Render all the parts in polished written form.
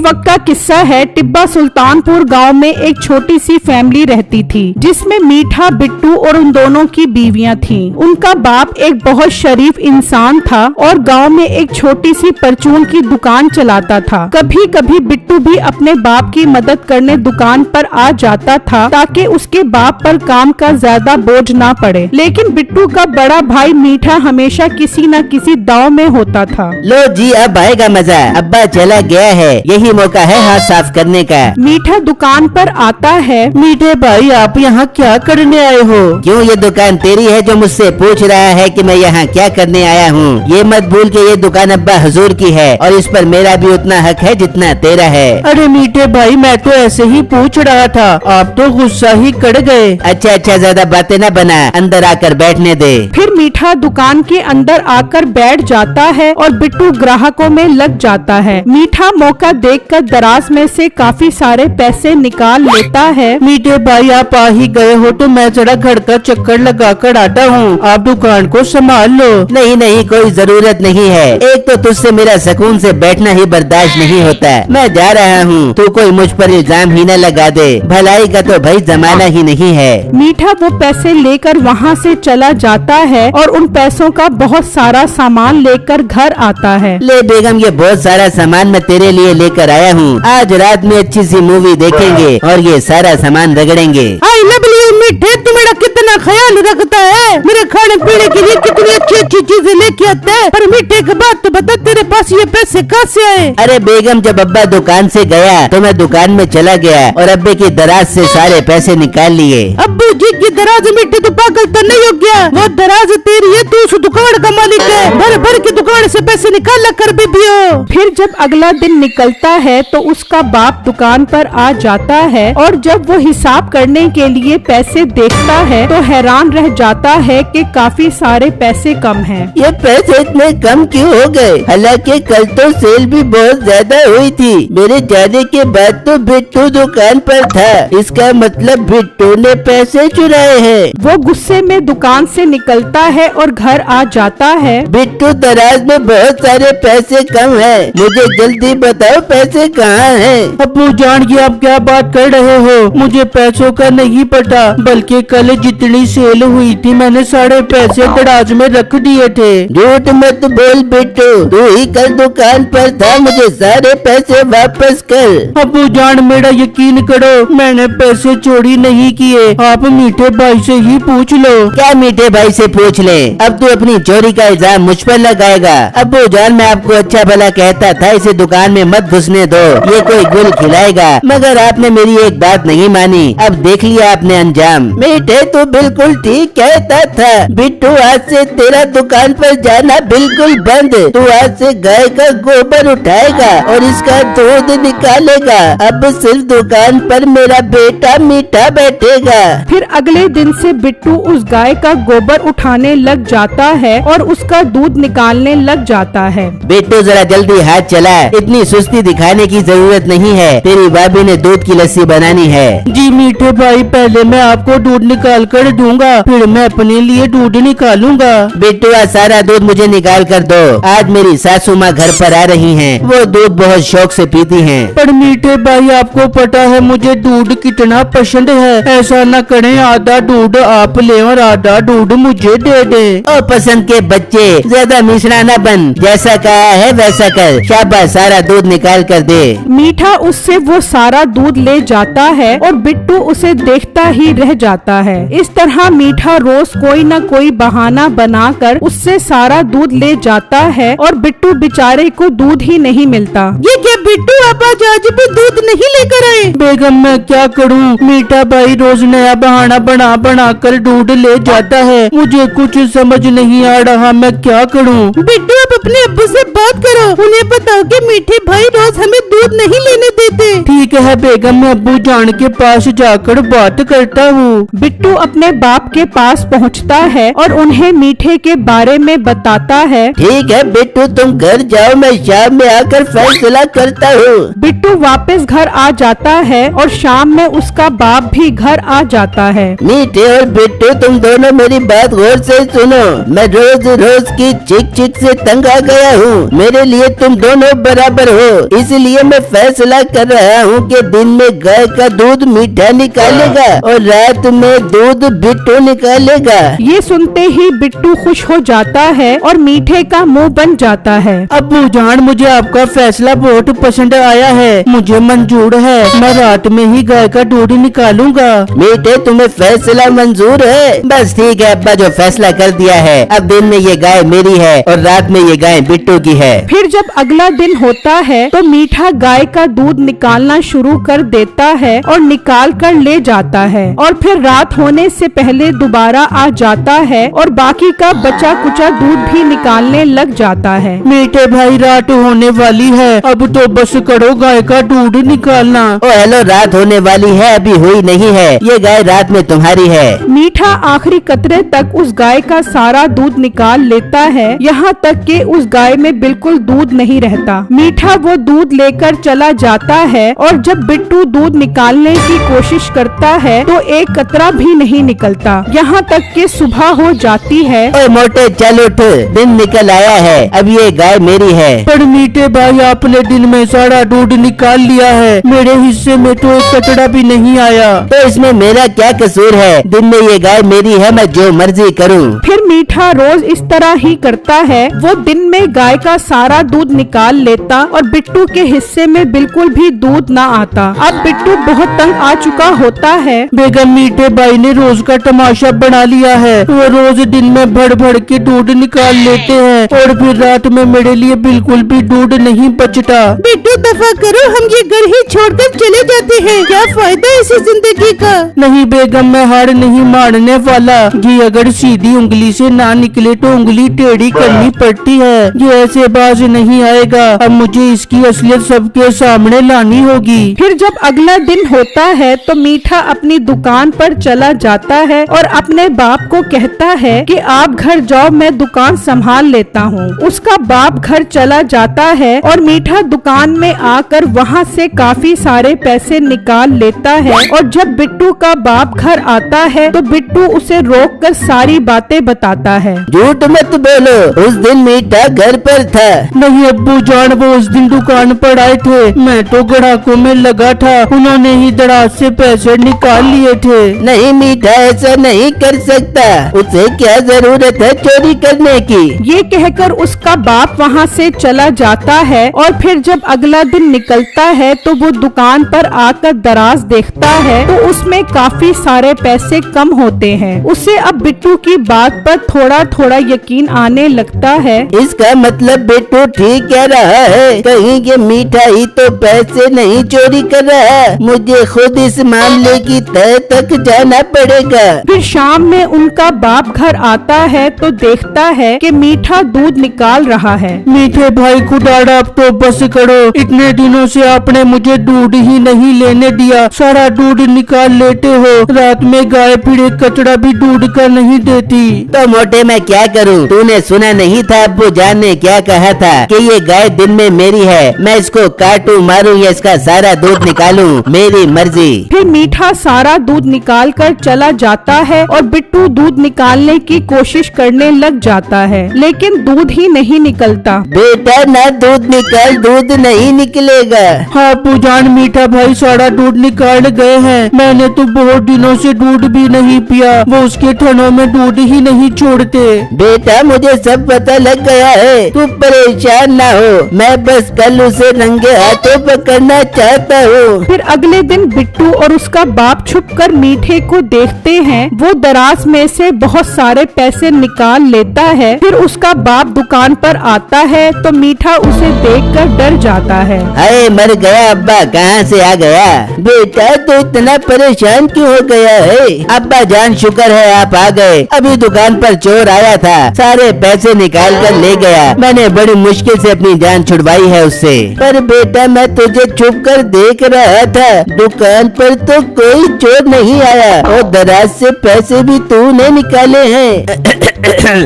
वक्त का किस्सा है। टिब्बा सुल्तानपुर गांव में एक छोटी सी फैमिली रहती थी, जिसमें मीठा, बिट्टू और उन दोनों की बीवियां थीं। उनका बाप एक बहुत शरीफ इंसान था और गांव में एक छोटी सी परचून की दुकान चलाता था। कभी कभी बिट्टू भी अपने बाप की मदद करने दुकान पर आ जाता था, ताकि उसके बाप पर काम का ज्यादा बोझ ना पड़े। लेकिन बिट्टू का बड़ा भाई मीठा हमेशा किसी न किसी दांव में होता था। लो जी, अब आएगा मजा। अब्बा चला गया है, यही मौका है हाथ साफ करने का। मीठा दुकान पर आता है। मीठे भाई, आप यहाँ क्या करने आए हो? क्यों, ये दुकान तेरी है जो मुझसे पूछ रहा है कि मैं यहाँ क्या करने आया हूँ? ये मत भूल के ये दुकान अब्बा हुजूर की है और इस पर मेरा भी उतना हक है जितना तेरा है। अरे मीठे भाई, मैं तो ऐसे ही पूछ रहा था, आप तो गुस्सा ही कर गए। अच्छा, ज्यादा बातें न बना, अंदर आकर बैठने दे। फिर मीठा दुकान के अंदर आकर बैठ जाता है और बिट्टू ग्राहकों में लग जाता है। मीठा मौका देखकर दराज में से काफी सारे पैसे निकाल लेता है। मीठे भाई, आप आ ही गए हो तो मैं जरा घर का चक्कर लगा कर आता हूँ, आप दुकान को संभाल लो। नहीं, कोई जरूरत नहीं है। एक तो तुझसे मेरा सुकून से बैठना ही बर्दाश्त नहीं होता। मैं जा रहा हूँ, तू कोई मुझ पर इल्जाम ही न लगा दे। भलाई का तो भाई जमाना ही नहीं है। मीठा वो पैसे लेकर वहाँ से चला जाता है और उन पैसों का बहुत सारा सामान लेकर घर आता है। ले बेगम, ये बहुत सारा सामान मैं तेरे लिए लेकर आया हूँ। आज रात में अच्छी सी मूवी देखेंगे और ये सारा सामान रगड़ेंगे। आई लव यू मीठे, तू मेरा कितना ख्याल रखता है। मेरे खाने पीने के लिए कितनी अच्छी चीजें लेके आता है। पर मीठे की बात तो बता, तेरे पास ये पैसे कहाँ से आए? अरे बेगम, जब अब्बा दुकान से गया तो मैं दुकान में चला गया और अब्बे की दराज से सारे पैसे निकाल लिए। अब्बू जी की दराज? मीठे तो पागल तो नहीं हो गया? वो दराज तेरी है, तू उस दुकान का मालिक है। भर भर की दुकान से पैसे निकाल कर बीबियो। फिर जब अगला दिन निकलता है तो उसका बाप दुकान पर आ जाता है और जब वो हिसाब करने के लिए पैसे देखता है तो हैरान रह जाता है कि काफी सारे पैसे कम हैं। ये पैसे इतने कम क्यों हो गए? हालांकि कल तो सेल भी बहुत ज्यादा हुई थी। मेरे जाने के बाद तो बिट्टू दुकान पर था, इसका मतलब बिट्टू ने पैसे चुराए हैं। वो गुस्से में दुकान से निकलता है और घर आ जाता है। बिट्टू, दराज में बहुत सारे पैसे कम है, मुझे जल्दी बताओ पैसे कहाँ हैं? अब्बू जान, ये आप क्या बात कर रहे हो? मुझे पैसों का नहीं पता, बल्कि कल जितनी सेल हुई थी मैंने सारे पैसे दराज में रख दिए थे। झूठ मत बोल बिट्टू, तू ही कल दुकान पर था, मुझे सारे पैसे वापस कर। अब्बू जान, मेरा यकीन करो, मैंने पैसे चोरी नहीं किए। आप मीठे भाई से ही पूछ लो। क्या मीठे भाई से पूछ ले? अब तू अपनी चोरी का इल्जाम मुझ पर लगाएगा? अब्बू जान, मैं आपको अच्छा भला कहता था इसे दुकान में मत घुसने दो, ये कोई गुल खिलाएगा, मगर आपने मेरी एक बात नहीं मानी। अब देख लिया आपने अंजाम। मीठे, तू बिल्कुल ठीक कहता था। बिट्टू, आज से तेरा दुकान पर जाना बिल्कुल बंद। तू आज से गाय का गोबर उठाएगा और इसका दूध निकालेगा। अब सिर्फ दुकान पर मेरा बेटा मीठा बैठेगा। फिर अगले दिन से बिट्टू उस गाय का गोबर उठाने लग जाता है और उसका दूध निकालने लग जाता है। बिट्टू, जरा जल्दी हाथ चला, इतनी सुस्ती दिखाने की जरूरत नहीं है। तेरी भाभी ने दूध की लस्सी बनानी है। जी मीठे भाई, पहले मैं आपको दूध निकाल कर दूंगा, फिर मैं अपने लिए दूध निकालूंगा। बिट्टू, आज सारा दूध मुझे निकाल कर दो। आज मेरी सासू माँ घर पर आ रही हैं, वो दूध बहुत शौक से पीती हैं। पर मीठे भाई, आपको पता है मुझे दूध कितना पसंद है। ऐसा न करें, आधा दूध आप ले और आधा दूध मुझे दे दे। ओ पसंद के बच्चे, ज्यादा मिश्रा न बन, जैसा कहा है वैसा कर। शाबाश, सारा दूध निकाल कर दे। मीठा उससे वो सारा दूध ले जाता है और बिट्टू उसे देखता ही रह जाता है। इस तरह मीठा रोज कोई न कोई बहाना बनाकर उससे सारा दूध ले जाता है और बिट्टू बेचारे को दूध ही नहीं मिलता। ये क्या बिट्टू, आप आज भी दूध नहीं लेकर आए? बेगम, मैं क्या करूं? मीठा भाई रोज नया बहाना बना कर दूध ले जाता है, मुझे कुछ समझ नहीं आ रहा, मैं क्या करूं? बिट्टू, आप अपने अब्बू से बात करो, उन्हें बताओ कि मीठे भाई रोज हमें दूध नहीं लेने देते। ठीक है बेगम, मैं अब्बू जान के पास जाकर बात करता हूँ। बिट्टू अपने अपने बाप के पास पहुंचता है और उन्हें मीठे के बारे में बताता है। ठीक है बिट्टू, तुम घर जाओ, मैं शाम में आकर फैसला करता हूँ। बिट्टू वापस घर आ जाता है और शाम में उसका बाप भी घर आ जाता है। मीठे और बिट्टू, तुम दोनों मेरी बात गौर से सुनो। मैं रोज रोज की चिक चिक से तंग आ गया हूँ। मेरे लिए तुम दोनों बराबर हो, इसलिए मैं फैसला कर रहा हूँ कि दिन में गाय का दूध मीठा निकालेगा और रात में दूध बिट्टू निकालेगा। ये सुनते ही बिट्टू खुश हो जाता है और मीठे का मुंह बन जाता है। अब्बू जान, मुझे आपका फैसला बहुत पसंद आया है, मुझे मंजूर है। मैं रात में ही गाय का दूध निकालूंगा। मीठे, तुम्हें फैसला मंजूर है? बस ठीक है, अब्बा जो फैसला कर दिया है। अब दिन में ये गाय मेरी है और रात में ये गाय बिट्टू की है। फिर जब अगला दिन होता है तो मीठा गाय का दूध निकालना शुरू कर देता है और निकाल कर ले जाता है और फिर रात होने से पहले दोबारा आ जाता है और बाकी का बचा कुचा दूध भी निकालने लग जाता है। मीठे भाई, रात होने वाली है, अब तो बस करो गाय का दूध निकालना। ओ हेलो, रात होने वाली है, अभी हुई नहीं है। ये गाय रात में तुम्हारी है। मीठा आखिरी कतरे तक उस गाय का सारा दूध निकाल लेता है, यहाँ तक कि उस गाय में बिल्कुल दूध नहीं रहता। मीठा वो दूध लेकर चला जाता है और जब बिट्टू दूध निकालने की कोशिश करता है तो एक कतरा भी नहीं निकलता, यहाँ तक कि सुबह हो जाती है। ओए मोटे, चल उठ, दिन निकल आया है, अब ये गाय मेरी है। पर मीठे भाई, आपने दिन में सारा दूध निकाल लिया है, मेरे हिस्से में तो एक कचड़ा भी नहीं आया। तो इसमें मेरा क्या कसूर है? दिन में ये गाय मेरी है, मैं जो मर्जी करूं। फिर मीठा रोज इस तरह ही करता है। वो दिन में गाय का सारा दूध निकाल लेता और बिट्टू के हिस्से में बिल्कुल भी दूध ना आता। अब बिट्टू बहुत तंग आ चुका होता है। बेगम, मीठे भाई ने रोज का तमाशा बना लिया है। वो रोज दिन में भर भर के दूध निकाल लेते हैं और फिर रात में मेरे लिए बिल्कुल भी दूध नहीं बचता। बिट्टू, दफा करो, हम ये घर ही छोड़कर चले जाते हैं। क्या फायदा इसी जिंदगी का? नहीं बेगम, मैं हार नहीं मानने वाला। ये अगर सीधी उंगली से ना निकले तो उंगली टेढ़ी करनी पड़ती है। ये ऐसे बाज नहीं आएगा। अब मुझे इसकी असलियत सबके सामने लानी होगी। फिर जब अगला दिन होता है तो मीठा अपनी दुकान पर चला जाता है और अपने बाप को कहता है कि आप घर जाओ, मैं दुकान संभाल लेता हूँ। उसका बाप घर चला जाता है और मीठा दुकान में आकर वहाँ से काफी सारे पैसे निकाल लेता है और जब बिट्टू का बाप घर आता है तो बिट्टू उसे रोककर सारी बातें बताता है। झूठ मत बोलो, उस दिन मीठा घर पर था। नहीं अब्बू जान, वो उस दिन दुकान पर आए थे, मैं तो ग्राहकों में लगा था, उन्होंने ही दराज से पैसे निकाल लिए थे। नहीं मीठा, ऐसा नहीं कर सकता, उसे क्या जरूरत है चोरी करने की? ये कहकर उसका बाप वहाँ से चला जाता है और फिर जब अगला दिन निकलता है तो वो दुकान पर आकर दराज देखता है तो उसमें काफी सारे पैसे कम होते हैं। उसे अब बिट्टू की बात पर थोड़ा थोड़ा यकीन आने लगता है। इसका मतलब बिट्टू ठीक कह रहा है, कहीं ये मीठा ही तो पैसे नहीं चोरी कर रहा। मुझे खुद इस मामले की तह तक जाना पड़ेगा। फिर शाम में उनका बाप घर आता है तो देखता है कि मीठा दूध निकाल रहा है। मीठे भाई खुदाड़ा, अब तो बस करो, इतने दिनों से आपने मुझे दूध ही नहीं लेने दिया, सारा दूध निकाल लेते हो। रात में गाय फिर एक कचड़ा भी दूध का नहीं देती। तो मोटे, मैं क्या करूं? तूने सुना नहीं था अब्बू जान ने क्या कहा था कि ये गाय दिन में मेरी है, मैं इसको काटूं मारूं या इसका सारा दूध निकालूं, मेरी मर्जी। फिर मीठा सारा दूध निकाल कर चला जाता है और बिट्टू दूध निकालने की कोशिश करने लग जाता है, लेकिन दूध ही नहीं निकलता। बेटा ना दूध निकाल, दूध नहीं निकलेगा। हाँ अब्बू जान, मीठा भाई सारा दूध निकाल गए हैं। मैंने तो बहुत दिनों से दूध भी नहीं पिया, वो उसके थनों में दूध ही नहीं छोड़ते। बेटा मुझे सब पता लग गया है, तू परेशान ना हो, मैं बस कल उसे रंगे हाथों पकड़ना चाहता हूँ। फिर अगले दिन बिट्टू और उसका बाप छुपकर मीठे को देखते हैं। वो दराज में से बहुत सारे पैसे निकाल लेता है। फिर उसका बाप दुकान पर आता है तो मीठा उसे देखकर डर जाता है। अरे मर गया अब्बा, कहाँ से आ गया? बेटा तो इतना परेशान क्यों हो गया है? अब्बा जान शुक्र है आप आ गए। अभी दुकान पर चोर आया था, सारे पैसे निकाल कर ले गया। मैंने बड़ी मुश्किल से अपनी जान छुड़वाई है उससे। पर बेटा मैं तुझे छुप कर देख रहा था, दुकान पर तो कोई चोर नहीं आया और रात से पैसे भी तूने निकाले हैं।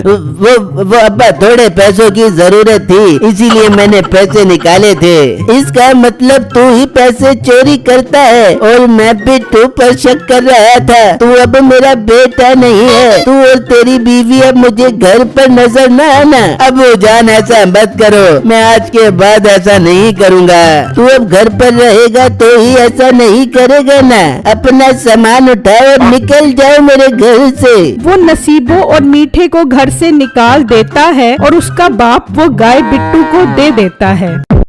वो अब्बा थोड़े पैसों की जरूरत थी, इसीलिए मैंने पैसे निकाले थे। इसका मतलब तू ही पैसे चोरी करता है और मैं बिट्टू पर शक कर रहा था। तू अब मेरा बेटा नहीं है। तू और तेरी बीवी अब मुझे घर पर नजर न आना। अबू जान ऐसा मत करो, मैं आज के बाद ऐसा नहीं करूँगा। तू अब घर पर रहेगा तो ही ऐसा नहीं करेगा ना। अपना सामान उठाओ और निकल जाओ मेरे घर से। वो नसीबो और मीठे को घर से निकाल देता है और उसका बाप वो गाय बिट्टू को दे देता है।